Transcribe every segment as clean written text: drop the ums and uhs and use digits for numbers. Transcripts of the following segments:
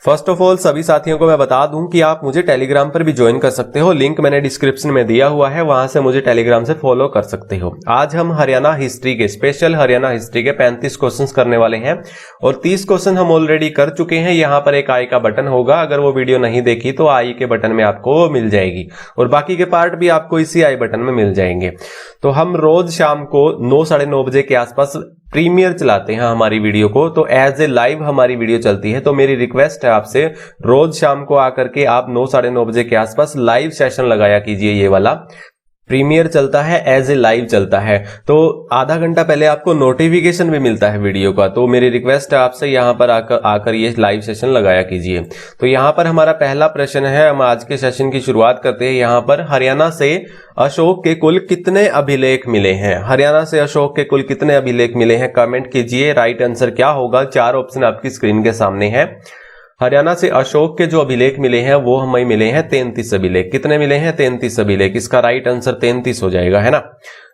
First of all सभी साथियों को मैं बता दूं कि आप मुझे टेलीग्राम पर भी ज्वाइन कर सकते हो। लिंक मैंने डिस्क्रिप्शन में दिया हुआ है, वहां से मुझे टेलीग्राम से फॉलो कर सकते हो। आज हम हरियाणा हिस्ट्री के स्पेशल हरियाणा हिस्ट्री के 35 क्वेश्चंस करने वाले हैं और 30 क्वेश्चन हम ऑलरेडी कर चुके हैं। यहाँ पर एक आई का बटन होगा, अगर वो वीडियो नहीं देखी तो आई के बटन में आपको मिल जाएगी और बाकी के पार्ट भी आपको इसी आई बटन में मिल जाएंगे। तो हम रोज शाम को 9 साढ़े 9 बजे के आसपास प्रीमियर चलाते हैं हमारी वीडियो को, तो एज ए लाइव हमारी वीडियो चलती है। तो मेरी रिक्वेस्ट है आपसे, रोज शाम को आकर के आप 9 साढ़े 9 बजे के आसपास लाइव सेशन लगाया कीजिए। ये वाला प्रीमियर चलता है, एज ए लाइव चलता है, तो आधा घंटा पहले आपको नोटिफिकेशन भी मिलता है वीडियो का। तो मेरी रिक्वेस्ट है आपसे, यहाँ पर आकर ये लाइव सेशन लगाया कीजिए। तो यहाँ पर हमारा पहला प्रश्न है, हम आज के सेशन की शुरुआत करते हैं। यहाँ पर हरियाणा से अशोक के कुल कितने अभिलेख मिले हैं? हरियाणा से अशोक के कुल कितने अभिलेख मिले हैं? कमेंट कीजिए। राइट आंसर क्या होगा? 4 ऑप्शन आपकी स्क्रीन के सामने है। हरियाणा से अशोक के जो अभिलेख मिले हैं वो हमें मिले हैं 33 अभिलेख। कितने मिले हैं? 33 अभिलेख। इसका राइट आंसर 33 हो जाएगा, है ना।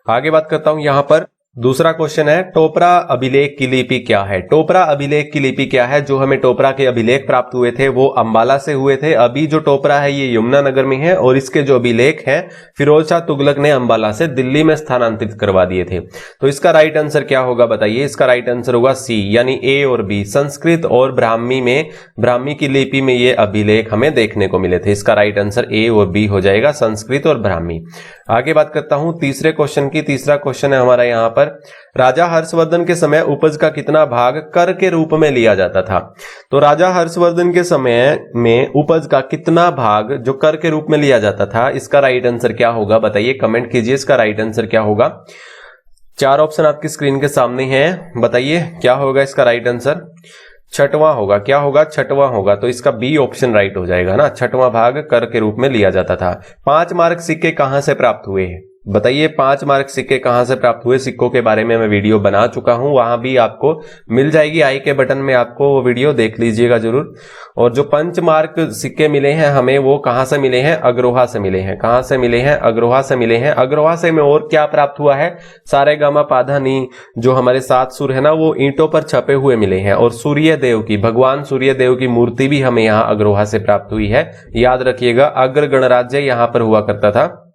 आगे बात करता हूं, यहां पर दूसरा क्वेश्चन है, टोपरा अभिलेख की लिपि क्या है? टोपरा अभिलेख की लिपि क्या है? जो हमें टोपरा के अभिलेख प्राप्त हुए थे वो अंबाला से हुए थे। अभी जो टोपरा है ये यमुनानगर में है और इसके जो अभिलेख हैं फिरोज शाह तुगलक ने अंबाला से दिल्ली में स्थानांतरित करवा दिए थे। तो इसका राइट आंसर क्या होगा बताइए? इसका राइट आंसर होगा सी, यानी ए और बी। संस्कृत और ब्राह्मी की लिपि में ये अभिलेख हमें देखने को मिले थे। इसका राइट आंसर ए और बी हो जाएगा, संस्कृत और ब्राह्मी। आगे बात करता हूं तीसरे क्वेश्चन की। तीसरा क्वेश्चन है हमारा यहाँ पर, राजा हर्षवर्धन के समय उपज का कितना भाग कर के रूप में लिया जाता था? तो राजा हर्षवर्धन के समय में उपज का कितना भाग जो कर के रूप में लिया जाता था, इसका राइट आंसर क्या होगा बताइए? कमेंट कीजिए, इसका राइट आंसर क्या होगा। 4 ऑप्शन आपकी स्क्रीन के सामने हैं, बताइए क्या होगा इसका राइट आंसर? छठवां होगा। क्या होगा? छठवां होगा। तो इसका बी ऑप्शन राइट हो जाएगा ना, छठवां भाग कर के रूप में लिया जाता था। 5 मार्क सिक्के कहां से प्राप्त हुए हैं बताइए? 5 मार्क सिक्के कहां से प्राप्त हुए? सिक्कों के बारे में मैं वीडियो बना चुका हूं, वहां भी आपको मिल जाएगी आई के बटन में, आपको वो वीडियो देख लीजिएगा जरूर। और जो 5 मार्क सिक्के मिले हैं हमें वो कहां से मिले हैं? अग्रोहा से मिले हैं। कहां से मिले हैं? अग्रोहा से मिले हैं। अग्रोहा से में और क्या प्राप्त हुआ है? सारे गामा पाधा नी, जो हमारे 7 सुर है ना, वो ईंटों पर छपे हुए मिले हैं। और सूर्य देव की, भगवान सूर्य देव की मूर्ति भी हमें यहाँ अग्रोहा से प्राप्त हुई है। याद रखिएगा, अग्र गणराज्य यहाँ पर हुआ करता था।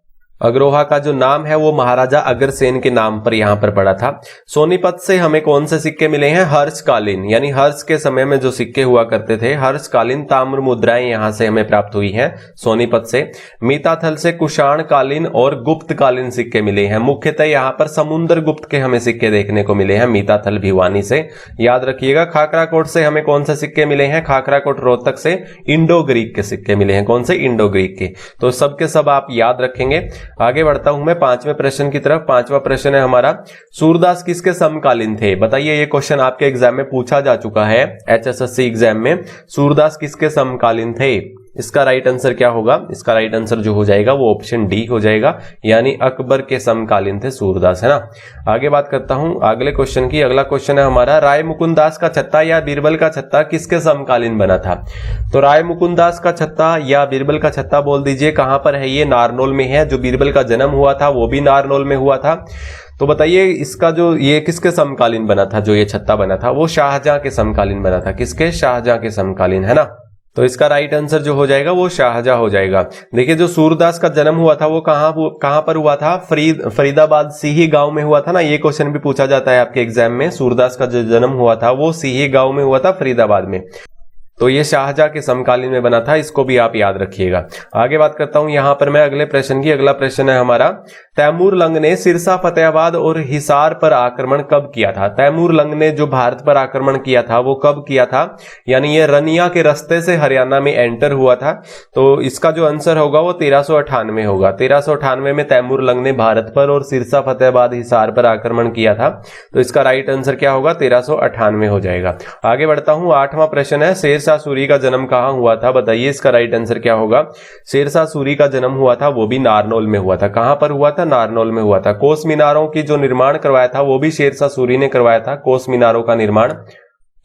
अग्रोहा का जो नाम है वो महाराजा अग्रसेन के नाम पर यहां पर पड़ा था। सोनीपत से हमें कौन से सिक्के मिले हैं? हर्षकालीन, यानी हर्ष के समय में जो सिक्के हुआ करते थे, हर्षकालीन ताम्र मुद्राएं यहां से हमें प्राप्त हुई हैं सोनीपत से। मीताथल से कुषाण कालीन और गुप्त कालीन सिक्के मिले हैं। मुख्यतः यहां पर समुद्र गुप्त के हमें सिक्के देखने को मिले हैं मीताथल भिवानी से, याद रखिएगा। खाकराकोट से हमें कौन से सिक्के मिले हैं? खाकराकोट रोहतक से इंडो ग्रीक के सिक्के मिले हैं। कौन से? इंडो ग्रीक के। तो सबके सब आप याद रखेंगे। आगे बढ़ता हूं मैं 5वें प्रश्न की तरफ। 5वां प्रश्न है हमारा, सूरदास किसके समकालीन थे? बताइए, ये क्वेश्चन आपके एग्जाम में पूछा जा चुका है, एचएसएससी एग्जाम में। सूरदास किसके समकालीन थे? इसका राइट आंसर क्या होगा? इसका राइट आंसर जो हो जाएगा वो ऑप्शन डी हो जाएगा, यानी अकबर के समकालीन थे सूरदास, है ना। आगे बात करता हूं अगले क्वेश्चन की। अगला क्वेश्चन है हमारा, राय मुकुंद दास का छत्ता या बीरबल का छत्ता किसके समकालीन बना था? तो राय मुकुंद दास का छत्ता या बीरबल का छत्ता बोल दीजिए, कहां पर है? ये नारनौल में है। जो बीरबल का जन्म हुआ था वो भी नारनौल में हुआ था। तो बताइए, इसका जो ये किसके समकालीन बना था? जो ये छत्ता बना था वो शाहजहां के समकालीन बना था। किसके? शाहजहां के समकालीन, है ना। तो इसका राइट आंसर जो हो जाएगा वो शाहजहां हो जाएगा। देखिए, जो सूरदास का जन्म हुआ था वो कहां पर हुआ था? फरीदाबाद सीही गांव में हुआ था ना। ये क्वेश्चन भी पूछा जाता है आपके एग्जाम में। सूरदास का जो जन्म हुआ था वो सीही गांव में हुआ था, फरीदाबाद में। तो ये शाहजहां के समकालीन में बना था, इसको भी आप याद रखिएगा। आगे बात करता हूं यहां पर मैं अगले प्रश्न की। अगला प्रश्न है हमारा, तैमूर लंग ने सिरसा, फतेहाबाद और हिसार पर आक्रमण कब किया था? तैमूर लंग ने जो भारत पर आक्रमण किया था वो कब किया था? यानी ये रनिया के रास्ते से हरियाणा में एंटर हुआ था। तो इसका जो आंसर होगा वो 1398 होगा। 1398 में तैमूर लंग ने भारत पर और सिरसा, फतेहाबाद, हिसार पर आक्रमण किया था। तो इसका राइट आंसर क्या होगा? 1398 हो जाएगा। आगे बढ़ता हूं 8वां प्रश्न है, शेरशाह सूरी का जन्म कहां हुआ था? बताइए, इसका राइट आंसर क्या होगा? शेरशाह सूरी का जन्म हुआ था वो भी नारनौल में हुआ था। कहां पर हुआ था? नारनौल में हुआ था। कोस मीनारों की जो निर्माण करवाया था वो भी शेरशाह सूरी ने करवाया था। कोस मीनारों का निर्माण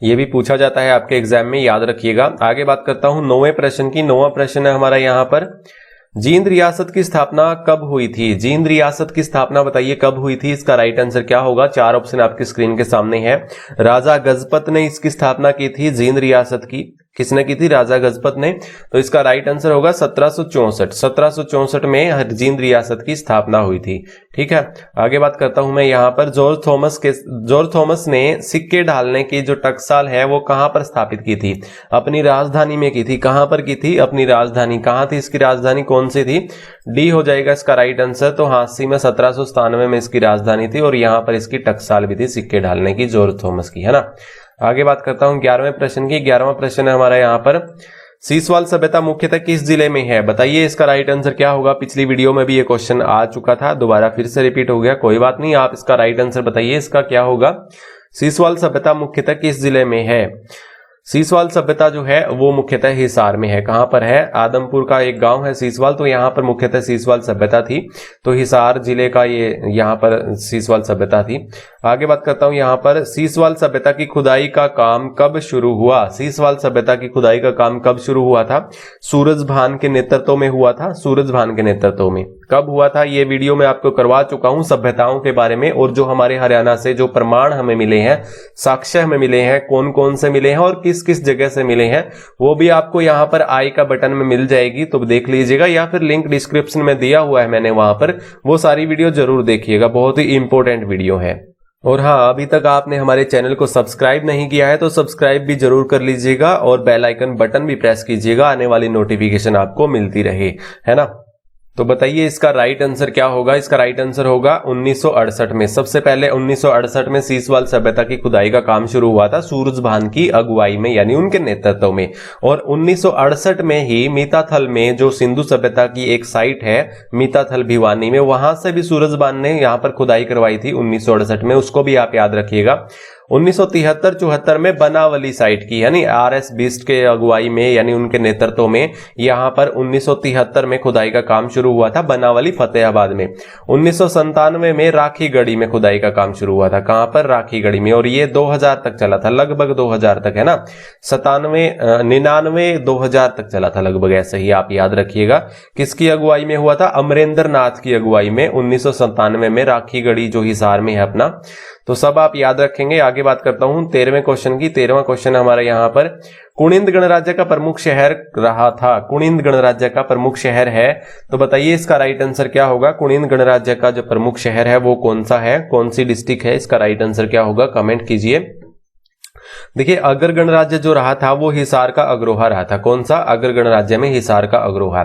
ये भी पूछा जाता है आपके एग्जाम में, याद रखिएगा। आगे बात करता हूं 9वें प्रश्न की। 9वां प्रश्न है हमारा यहाँ पर, जींद रियासत की स्थापना कब हुई थी? जींद रियासत की स्थापना बताइए कब हुई थी? इसका राइट आंसर क्या होगा? 4 ऑप्शन आपकी स्क्रीन के सामने है। राजा गजपत ने इसकी स्थापना की थी जींद रियासत की। किसने की थी? राजा गजपत ने। तो इसका राइट आंसर होगा 1764। 1764 में हरजिंद रियासत की स्थापना हुई थी। ठीक है, आगे बात करता हूं मैं यहाँ पर। जॉर्ज थॉमस ने सिक्के ढालने की जो टकसाल है वो कहां पर स्थापित की थी? अपनी राजधानी में की थी। कहां पर की थी? अपनी राजधानी। कहां थी इसकी राजधानी? कौन सी थी? डी हो जाएगा इसका राइट आंसर। तो हांसी में 1797 में इसकी राजधानी थी और यहां पर इसकी टकसाल भी थी सिक्के ढालने की, जॉर्ज थॉमस की, है ना। आगे बात करता हूं 11वें प्रश्न की। 11वां प्रश्न है हमारा यहाँ पर, सीसवाल सभ्यता मुख्यतः किस जिले में है? बताइए इसका राइट आंसर क्या होगा। पिछली वीडियो में भी ये क्वेश्चन आ चुका था, दोबारा फिर से रिपीट हो गया, कोई बात नहीं। आप इसका राइट आंसर बताइए, इसका क्या होगा। सीसवाल सभ्यता मुख्यतः किस जिले में है? सीसवाल सभ्यता जो है वो मुख्यतः हिसार में है। कहां पर है? आदमपुर का एक गांव है सीसवाल, तो यहां पर मुख्यतः सीसवाल सभ्यता थी। तो हिसार जिले का ये यहां पर सीसवाल सभ्यता थी। आगे बात करता हूं यहां पर, सीसवाल सभ्यता की खुदाई का काम कब शुरू हुआ? सीसवाल सभ्यता की खुदाई का काम कब शुरू हुआ था? सूरजभान के नेतृत्व में हुआ था। सूरजभान के नेतृत्व में कब हुआ था? ये वीडियो मैं आपको करवा चुका हूं सभ्यताओं के बारे में, और जो हमारे हरियाणा से जो प्रमाण हमें मिले हैं, साक्ष्य हमें मिले हैं, कौन कौन से मिले हैं और किस किस जगह से मिले हैं, वो भी आपको यहां पर आई का बटन में मिल जाएगी, तो देख लीजिएगा, या फिर लिंक डिस्क्रिप्शन में दिया हुआ है मैंने, वहां पर वो सारी वीडियो जरूर देखिएगा, बहुत ही इंपॉर्टेंट वीडियो है। और हाँ, अभी तक आपने हमारे चैनल को सब्सक्राइब नहीं किया है तो सब्सक्राइब भी जरूर कर लीजिएगा और बेल आइकन बटन भी प्रेस कीजिएगा, आने वाली नोटिफिकेशन आपको मिलती रहे, है ना। तो बताइए इसका राइट आंसर क्या होगा। इसका राइट आंसर होगा 1968 में। सबसे पहले 1968 में सीसवाल सभ्यता की खुदाई का काम शुरू हुआ था सूरजभान की अगुवाई में, यानी उनके नेतृत्व में। और 1968 में ही मीताथल में जो सिंधु सभ्यता की एक साइट है मीताथल भिवानी में, वहां से भी सूरजभान ने यहां पर खुदाई करवाई थी 1968 में, उसको भी आप याद रखिएगा। 1973-74 में बनावली साइट की, यानी आरएस बिस्ट के अगुवाई में, यानी उनके नेतृत्व में यहां पर 1973 में खुदाई का काम शुरू हुआ था बनावली फतेहाबाद में। 1997 में राखीगढ़ी में खुदाई का काम शुरू हुआ था। कहां पर? राखीगढ़ी में। और ये 2000 तक चला था, लगभग 2000 तक, है ना। 99 2000 तक चला था लगभग, ऐसे ही आप याद रखिएगा। किसकी अगुवाई में हुआ था? अमरेंद्र नाथ की अगुवाई में 1997 में राखीगढ़ी जो हिसार में है अपना। तो सब आप याद रखेंगे। आगे बात करता हूं 13वें क्वेश्चन की। 13वां क्वेश्चन हमारा यहां पर, कुनिंद गणराज्य का प्रमुख शहर रहा था। कुनिंद गणराज्य का प्रमुख शहर है, तो बताइए इसका राइट आंसर क्या होगा। कुनिंद गणराज्य का जो प्रमुख शहर है वो कौन सा है, कौन सी डिस्ट्रिक्ट है, इसका राइट आंसर क्या होगा, कमेंट कीजिए। देखिए, अगर गणराज्य जो रहा था वो हिसार का अग्रोहा रहा था। कौन सा? अगर गणराज्य में हिसार का अग्रोहा।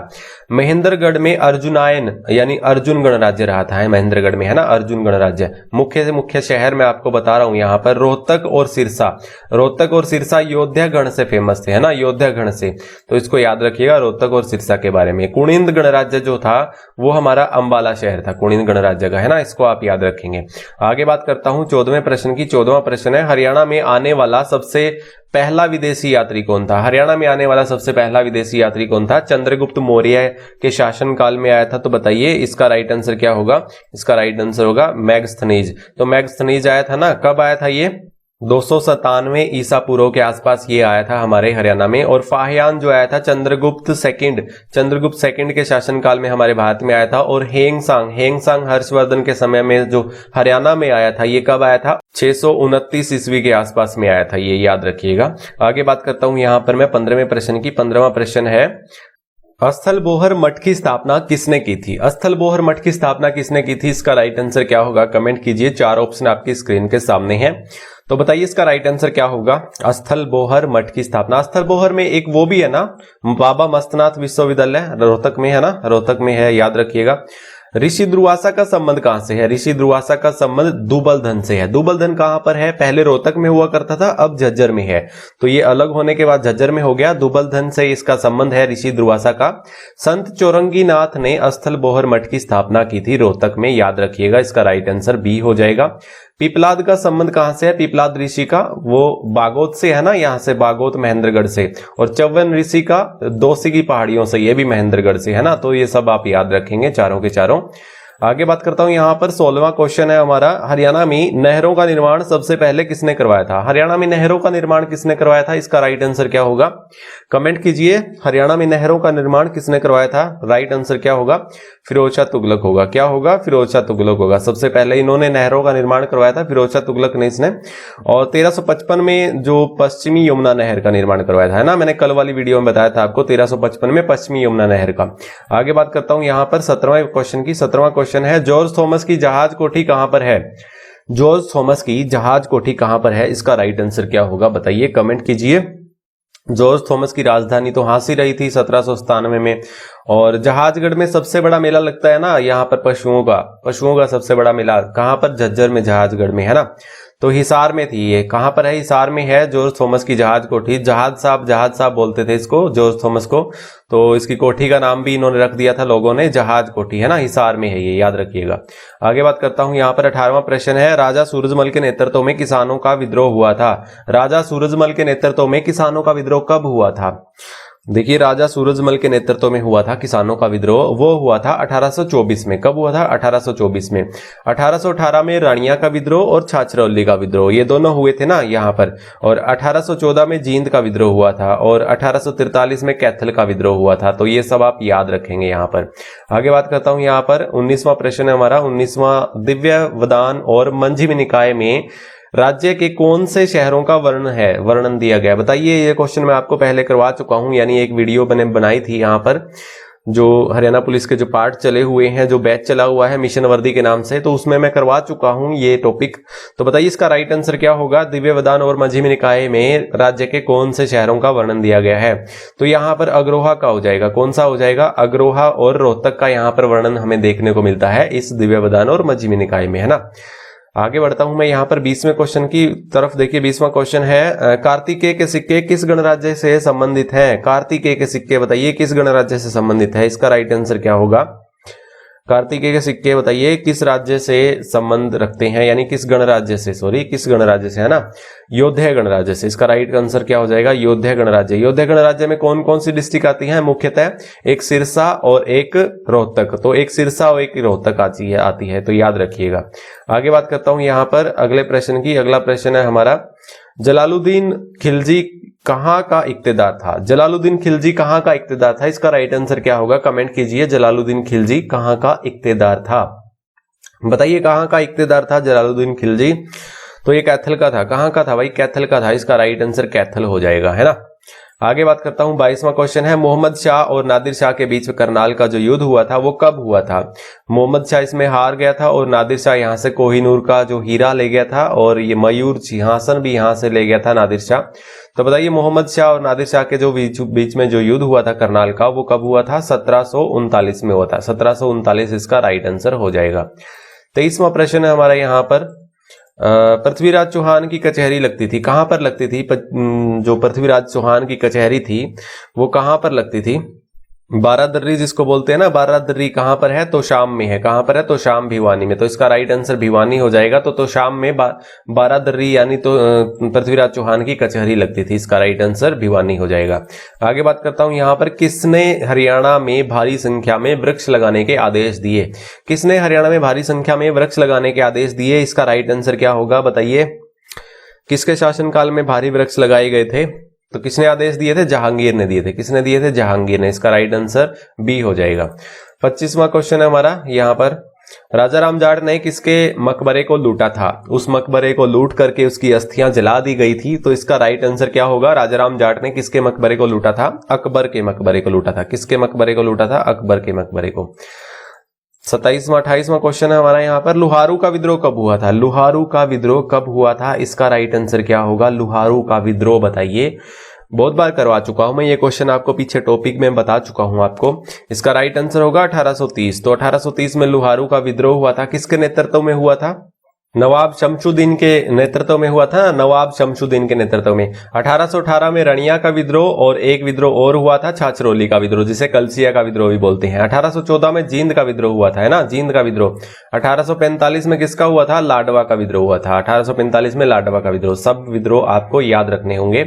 महेंद्रगढ़ में अर्जुनायन यानी अर्जुन गणराज्य रहा था, महेंद्रगढ़ में, है ना, अर्जुन गणराज्य। मुख्य से मुख्य शहर मैं आपको बता रहा हूं यहाँ पर, रोहतक और सिरसा। रोहतक और सिरसा योद्धा गण से फेमस थे, है ना, योद्धा गण से, तो इसको याद रखिएगा रोहतक और सिरसा के बारे में। कुनिंद गणराज्य जो था वो हमारा अंबाला शहर था, कुनिंद गणराज्य का, है ना, इसको आप याद रखेंगे। आगे बात करता हूं 14वें प्रश्न की। 14वां प्रश्न है, हरियाणा में आने वाला सबसे पहला विदेशी यात्री कौन था? हरियाणा में आने वाला सबसे पहला विदेशी यात्री कौन था? चंद्रगुप्त मौर्य के शासनकाल में आया था। तो बताइए इसका राइट आंसर क्या होगा। इसका राइट आंसर होगा मैगस्थनीज। तो मैगस्थनीज आया था ना, कब आया था ये? 297 ईसा पूर्व के आसपास ये आया था हमारे हरियाणा में। और फाहियान जो आया था चंद्रगुप्त सेकंड के शासनकाल में हमारे भारत में आया था। और हेंगसांग हर्षवर्धन के समय में जो हरियाणा में आया था, ये कब आया था? 629 ईस्वी के आसपास में आया था, ये याद रखिएगा। आगे बात करता हूं यहां पर मैं 15वें प्रश्न की। 15वां प्रश्न है, स्थलबोहर मठ की स्थापना किसने की थी? स्थलबोहर मठ की स्थापना किसने की थी? इसका राइट आंसर क्या होगा, कमेंट कीजिए। 4 ऑप्शन आपकी स्क्रीन के सामने हैं, तो बताइए इसका राइट आंसर क्या होगा। स्थलबोहर मठ की स्थापना, स्थलबोहर में एक वो भी है ना, बाबा मस्तनाथ विश्वविद्यालय रोहतक में, है ना, रोहतक में है, याद रखिएगा। ऋषि दुर्वासा का संबंध कहां से है? ऋषि दुर्वासा का संबंध दुबलधन से है। दुबलधन कहां पर है? पहले रोहतक में हुआ करता था, अब झज्जर में है, तो ये अलग होने के बाद झज्जर में हो गया। दुबलधन से इसका संबंध है ऋषि दुर्वासा का। संत चौरंगीनाथ ने स्थलबोहर मठ की स्थापना की थी रोहतक में, याद रखिएगा। इसका राइट आंसर बी हो जाएगा। पिपलाद का संबंध कहां से है? पिपलाद ऋषि का वो बागोत से है ना, यहां से बागोत महेंद्रगढ़ से। और चौवन ऋषि का दोसी की पहाड़ियों से, ये भी महेंद्रगढ़ से, है ना। तो ये सब आप याद रखेंगे चारों के चारों। आगे बात करता हूं, यहां पर 16वां क्वेश्चन है हमारा, हरियाणा में नहरों का निर्माण सबसे पहले किसने करवाया था? हरियाणा में नहरों का निर्माण किसने करवाया था? इसका राइट आंसर क्या होगा? कमेंट कीजिए, हरियाणा में नहरों का निर्माण किसने करवाया था? राइट आंसर क्या होगा? फिरोज शाह तुगलक होगा। क्या होगा? फिरोज शाह तुगलक होगा। सबसे पहले इन्होंने नहरों का निर्माण करवाया था, फिरोज शाह तुगलक ने इसने। और 1355 में जो पश्चिमी यमुना नहर का निर्माण करवाया था, है ना, मैंने कल वाली वीडियो में बताया था आपको, 1355 में पश्चिमी यमुना नहर का। आगे बात करता हूं यहां पर 17वें क्वेश्चन की। 17वां क्वेश्चन है, जॉर्ज थॉमस की जहाज कोठी कहां पर है? जॉर्ज थॉमस की जहाज कोठी कहां पर है? इसका राइट आंसर क्या होगा? बताइए, कमेंट कीजिए। जॉर्ज थॉमस की राजधानी तो हांसी रही थी 1797 में। और जहाजगढ़ में सबसे बड़ा मेला लगता है ना यहाँ पर पशुओं का सबसे बड़ा मेला कहां पर? झज्जर में, जहाजगढ़ में, है ना। तो हिसार में थी ये। कहां पर है? हिसार में है जॉर्ज थॉमस की जहाज कोठी। जहाज साहब बोलते थे इसको, जॉर्ज थॉमस को। तो इसकी कोठी का नाम भी इन्होंने रख दिया था लोगों ने, जहाज कोठी, है ना। हिसार में है ये, याद रखिएगा। आगे बात करता हूं, यहाँ पर 18वां प्रश्न है, राजा सूरजमल के नेतृत्व में किसानों का विद्रोह हुआ था। राजा सूरजमल के नेतृत्व में किसानों का विद्रोह कब हुआ था? देखिए, राजा सूरजमल के नेतृत्व में हुआ था किसानों का विद्रोह, वो हुआ था 1824 में। कब हुआ था? 1824 में। 1818 में रानिया का विद्रोह और छाछरौली का विद्रोह, ये दोनों हुए थे ना यहाँ पर। और 1814 में जींद का विद्रोह हुआ था और 1843 में कैथल का विद्रोह हुआ था। तो ये सब आप याद रखेंगे यहाँ पर। आगे बात करता हूं, यहाँ पर 19वां प्रश्न है हमारा। 19वां, दिव्य वदान और मंझिम निकाय में राज्य के कौन से शहरों का वर्णन दिया गया? बताइए, ये क्वेश्चन मैं आपको पहले करवा चुका हूं, यानी एक वीडियो मैंने बनाई थी यहाँ पर, जो हरियाणा पुलिस के जो पार्ट चले हुए हैं, जो बैच चला हुआ है मिशन वर्दी के नाम से, तो उसमें मैं करवा चुका हूं ये टॉपिक। तो बताइए इसका राइट आंसर क्या होगा? दिव्य वदान और मंझिम निकाय में राज्य के कौन से शहरों का वर्णन दिया गया है? तो यहाँ पर अग्रोहा का हो जाएगा। कौन सा हो जाएगा? अग्रोहा और रोहतक का यहाँ पर वर्णन हमें देखने को मिलता है इस दिव्य वदान और मंझिम निकाय में, है ना। आगे बढ़ता हूं मैं यहाँ पर 20वें क्वेश्चन की तरफ। देखिए, 20वां क्वेश्चन है, कार्तिकेय के सिक्के किस गणराज्य से संबंधित हैं? कार्तिकेय के सिक्के बताइए किस गणराज्य से संबंधित है? इसका राइट आंसर क्या होगा? कार्तिकेय के सिक्के बताइए किस राज्य से संबंध रखते हैं, यानी किस गणराज्य से, किस गणराज्य से, है ना, योध्या गणराज्य से। इसका राइट आंसर क्या हो जाएगा? योध्या गणराज्य। योध्या गणराज्य में कौन कौन सी डिस्ट्रिक्ट आती हैं? मुख्यतः एक सिरसा और एक रोहतक। तो एक सिरसा और एक रोहतक आती है, तो याद रखिएगा। आगे बात करता हूं यहाँ पर अगले प्रश्न की। अगला प्रश्न है हमारा, जलालुद्दीन खिलजी कहां का इक्तेदार था? जलालुद्दीन खिलजी कहां का इक्तेदार था? इसका राइट आंसर क्या होगा? कमेंट कीजिए, जलालुद्दीन खिलजी कहां का इक्तेदार था? बताइए, कहां का इक्तेदार था जलालुद्दीन खिलजी? तो ये कैथल का था। कहां का था भाई? कैथल का था। इसका राइट आंसर कैथल हो जाएगा, है ना। आगे बात करता हूं, 22वां क्वेश्चन है, मोहम्मद शाह और नादिर शाह के बीच करनाल का जो युद्ध हुआ था वो कब हुआ था? मोहम्मद शाह इसमें हार गया था और नादिर शाह यहां से कोहिनूर का जो हीरा ले गया था और ये मयूर सिंहासन भी यहां से ले गया था नादिर शाह। तो बताइए, मोहम्मद शाह और नादिर शाह के जो बीच में जो युद्ध हुआ था करनाल का, वो कब हुआ था? 1739 में हुआ था। 1739 इसका राइट आंसर हो जाएगा। 23वां प्रश्न है हमारा यहाँ पर, पृथ्वीराज चौहान की कचहरी लगती थी, कहां पर लगती थी? जो पृथ्वीराज चौहान की कचहरी थी वो कहां पर लगती थी? बारादर्री जिसको बोलते हैं ना, बारादर्री कहां पर है? तो शाम में है। कहां पर है? तो शाम, भिवानी में। तो इसका राइट आंसर भिवानी हो जाएगा। तो शाम में बारादर्री यानी तो पृथ्वीराज चौहान की कचहरी लगती थी। इसका राइट आंसर भिवानी हो जाएगा। आगे बात करता हूं यहाँ पर, किसने हरियाणा में भारी संख्या में वृक्ष लगाने के आदेश दिए? किसने हरियाणा में भारी संख्या में वृक्ष लगाने के आदेश दिए? इसका राइट आंसर क्या होगा? बताइए, किसके शासनकाल में भारी वृक्ष लगाए गए थे? तो किसने आदेश दिए थे? जहांगीर ने दिए थे। किसने दिए थे? जहांगीर ने। इसका राइट आंसर बी हो जाएगा। 25वां क्वेश्चन है हमारा यहाँ पर, राजा राम जाट ने किसके मकबरे को लूटा था? उस मकबरे को लूट करके उसकी अस्थियां जला दी गई थी। तो इसका राइट आंसर क्या होगा? राजा राम जाट ने किसके मकबरे को लूटा था? अकबर के मकबरे को लूटा था। किसके मकबरे को लूटा था? अकबर के मकबरे को। 27वां 28वां क्वेश्चन है हमारा यहाँ पर, लुहारू का विद्रोह कब हुआ था? लुहारू का विद्रोह कब हुआ था? इसका राइट आंसर क्या होगा? लुहारू का विद्रोह बताइए। बहुत बार करवा चुका हूं मैं ये क्वेश्चन, आपको पीछे टॉपिक में बता चुका हूं आपको। इसका राइट आंसर होगा 1830। तो 1830 में लुहारू का विद्रोह हुआ था। किसके नेतृत्व में हुआ था? नवाब शमशुद्दीन के नेतृत्व में हुआ था, नवाब शमशुद्दीन के नेतृत्व में। 1818 में रनिया का विद्रोह और एक विद्रोह और हुआ था, छाछरौली का विद्रोह, जिसे कलसिया का विद्रोह भी बोलते हैं। 1814 में जींद का विद्रोह हुआ था, है ना, जींद का विद्रोह। 1845 में किसका हुआ था? लाडवा का विद्रोह हुआ था। 1845 में लाडवा का विद्रोह। सब विद्रोह आपको याद रखने होंगे।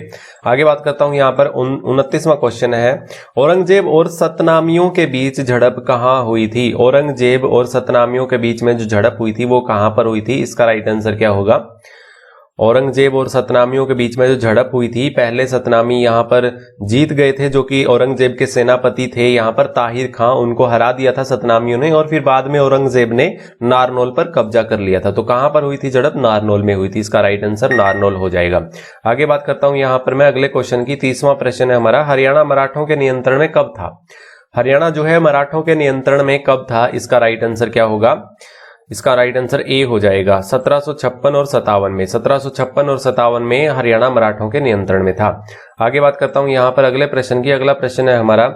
आगे बात करता हूं, यहां पर 29वां क्वेश्चन है, औरंगजेब और सतनामियों के बीच झड़प कहां हुई थी? औरंगजेब और सतनामियों के बीच में जो झड़प हुई थी वो कहां पर हुई थी? इसका राइट आंसर क्या होगा? औरंगजेब और सतनामियों के बीच में जो झड़प हुई थी, पहले सतनामी यहां पर जीत गए थे, जो कि औरंगजेब के सेनापति थे यहां पर ताहिर खां, उनको हरा दिया था सतनामियों ने, और फिर बाद में औरंगजेब ने नारनौल पर कब्जा कर लिया था। तो कहां पर हुई थी झड़प? नारनौल में हुई थी। इसका राइट आंसर नारनौल हो जाएगा। आगे बात करता हूं यहां पर मैं अगले क्वेश्चन की। 30वां प्रश्न है हमारा, हरियाणा मराठों के नियंत्रण में कब था? हरियाणा जो है मराठों के नियंत्रण में कब था? इसका राइट आंसर क्या होगा? इसका राइट आंसर ए हो जाएगा, 1756 और 57 में। 1756 और 57 में हरियाणा मराठों के नियंत्रण में था। आगे बात करता हूं यहां पर अगले प्रश्न की। अगला प्रश्न है हमारा,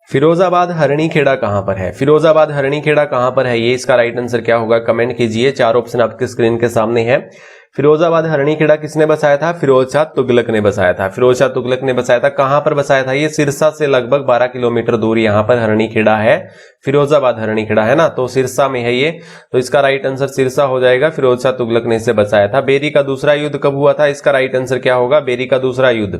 फिरोजाबाद हरणी-खेड़ा कहां पर है? फिरोजाबाद हरणी-खेड़ा कहां पर है? ये इसका राइट आंसर क्या होगा? कमेंट कीजिए। 4 ऑप्शन आपके स्क्रीन के सामने है। फिरोजाबाद हरणी-खेड़ा किसने बसाया था? फिरोज शाह तुगलक ने बसाया था। फिरोज शाह तुगलक ने बसाया था। कहां पर बसाया था? ये सिरसा से लगभग 12 किलोमीटर दूर यहां पर हरणी-खेड़ा है। फिरोजाबाद हरणी-खेड़ा है ना, तो सिरसा में है ये। तो इसका राइट आंसर सिरसा हो जाएगा। फिरोज शाह तुगलक ने इसे बसाया था। बेरी का दूसरा युद्ध कब हुआ था? इसका राइट आंसर क्या होगा? बेरी का दूसरा युद्ध,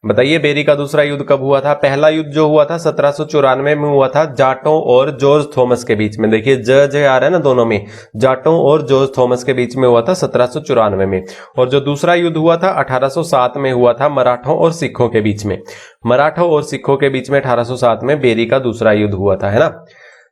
बताइए, बेरी का दूसरा युद्ध कब हुआ था? पहला युद्ध जो हुआ था 1794 में हुआ था, जाटों और जॉर्ज थॉमस के बीच में। देखिए ज आ रहा है ना दोनों में, जाटों और जॉर्ज थॉमस के बीच में हुआ था 1794 में। और जो दूसरा युद्ध हुआ था 1807 में हुआ था, मराठों और सिखों के बीच में। मराठों और सिखों के बीच में 1807 में बेरी का दूसरा युद्ध हुआ था, है ना।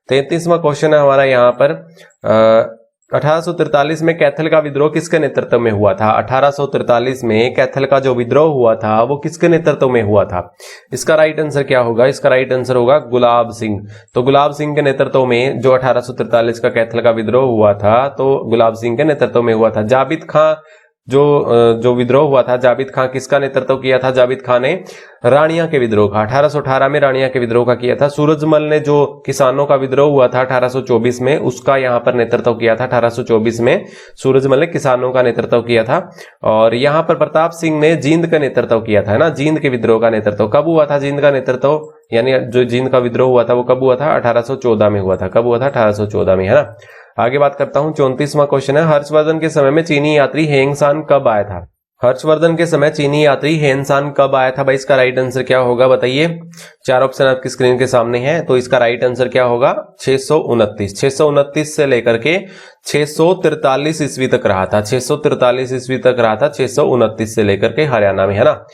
33वां क्वेश्चन है हमारा यहाँ पर, 1843 में कैथल का विद्रोह किसके नेतृत्व में हुआ था? 1843 में कैथल का जो विद्रोह हुआ था वो किसके नेतृत्व में हुआ था? इसका राइट आंसर क्या होगा? इसका राइट आंसर होगा गुलाब सिंह। तो गुलाब सिंह के नेतृत्व में जो 1843 का कैथल का विद्रोह हुआ था, तो गुलाब सिंह के नेतृत्व में हुआ था। जाबित खां जो विद्रोह हुआ था, जाबित खां किसका नेतृत्व किया था? जाबित खां ने रानिया के विद्रोह का, 1818 में रानिया के विद्रोह का किया था। सूरजमल ने जो किसानों का विद्रोह हुआ था 1824 में, उसका यहां पर नेतृत्व किया था। 1824 में सूरजमल ने किसानों का नेतृत्व किया था। और यहां पर प्रताप सिंह ने जींद का नेतृत्व किया था, है ना। जींद के विद्रोह का नेतृत्व कब हुआ था? जींद का नेतृत्व यानी जो जींद का विद्रोह हुआ था वो कब हुआ था? 1814 में हुआ था। कब हुआ था? 1814 में, है ना। आगे बात करता हूं, 34वां क्वेश्चन है, हर्षवर्धन के समय में चीनी यात्री हेंगसान कब आया था? हर्षवर्धन के समय चीनी यात्री हेनसान कब आया था? भाई इसका राइट आंसर क्या होगा बताइए। 4 ऑप्शन आपकी स्क्रीन के सामने हैं, तो इसका राइट आंसर क्या होगा? 629 से लेकर के 643 ईस्वी तक रहा था। 643 ईस्वी तक रहा था, 629 से लेकर के हरियाणा में, है ना।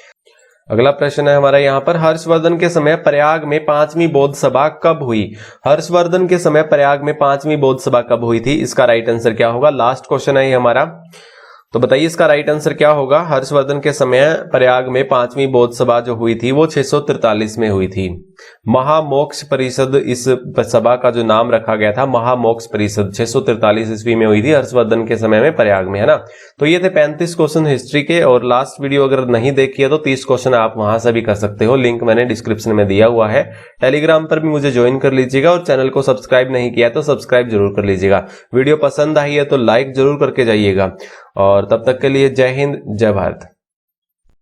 अगला प्रश्न है हमारा यहाँ पर, हर्षवर्धन के समय प्रयाग में 5वीं बौद्ध सभा कब हुई? हर्षवर्धन के समय प्रयाग में 5वीं बौद्ध सभा कब हुई थी? इसका राइट आंसर क्या होगा? लास्ट क्वेश्चन है ये हमारा, तो बताइए इसका राइट आंसर क्या होगा। हर्षवर्धन के समय प्रयाग में 5वीं बौद्ध सभा जो हुई थी वो 643 में हुई थी। महामोक्ष परिषद इस सभा का जो नाम रखा गया था, महामोक्ष परिषद, 643 ईस्वी में हुई थी हर्षवर्धन के समय में प्रयाग में, है ना। तो ये थे 35 क्वेश्चन हिस्ट्री के, और लास्ट वीडियो अगर नहीं देखी है तो 30 क्वेश्चन आप वहां से भी कर सकते हो। लिंक मैंने डिस्क्रिप्शन में दिया हुआ है। टेलीग्राम पर भी मुझे ज्वाइन कर लीजिएगा, और चैनल को सब्सक्राइब नहीं किया तो सब्सक्राइब जरूर कर लीजिएगा। वीडियो पसंद आई है तो लाइक जरूर करके जाइएगा। और तब तक के लिए जय हिंद, जय भारत।